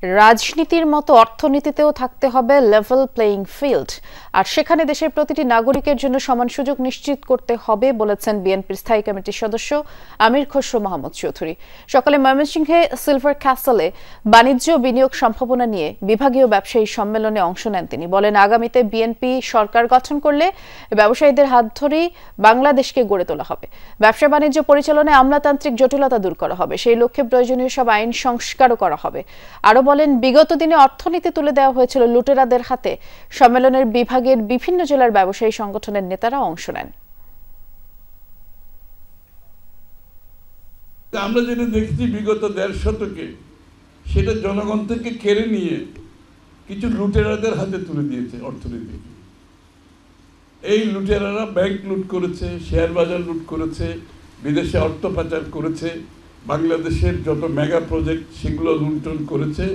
রাজনীতির মতো অর্থনীতিতেও থাকতে হবে লেভেল প্লেইং ফিল্ড, আর সেখানে দেশের প্রতিটি নাগরিকের জন্য সমান সুযোগ নিশ্চিত করতে হবে বলেছেন বিএনপির স্থায়ী কমিটির সদস্য আমির খসরু মাহমুদ চৌধুরী। সকালে ময়মনসিংহে সিলভার ক্যাসেলে বাণিজ্য বিনিয়োগ সম্ভাবনা নিয়ে বিভাগীয় ব্যবসায়ী সম্মেলনে অংশ নেন তিনি। বলেন, আগামীতে বিএনপি সরকার গঠন করলে ব্যবসায়ীদের হাত ধরেই বাংলাদেশকে গড়ে তোলা হবে। ব্যবসা বাণিজ্য পরিচালনায় আমলাতান্ত্রিক জটিলতা দূর করা হবে, সেই লক্ষ্যে প্রয়োজনীয় সব আইন সংস্কারও করা হবে। আরো বলেন, বিগত দিনে অর্থনীতি তুলে দেওয়া হয়েছিল লুটেরাদের হাতে। সম্মেলনের বিভাগের বিভিন্ন জেলার ব্যবসায়ী সংগঠনের নেতারা অংশ নেন। আমরা যেটা দেখছি বিগত ১.৫ শতকে, সেটা জনগণ থেকে কেড়ে নিয়ে কিছু লুটেরাদের হাতে তুলে দিয়েছে অর্থনীতি। এই লুটেরারা ব্যাংক লুট করেছে, শেয়ার বাজার লুট করেছে, বিদেশে অর্থ পাচার করেছে, বাংলাদেশের যত মেগা প্রজেক্ট সেগুলো লুণ্ঠন করেছে।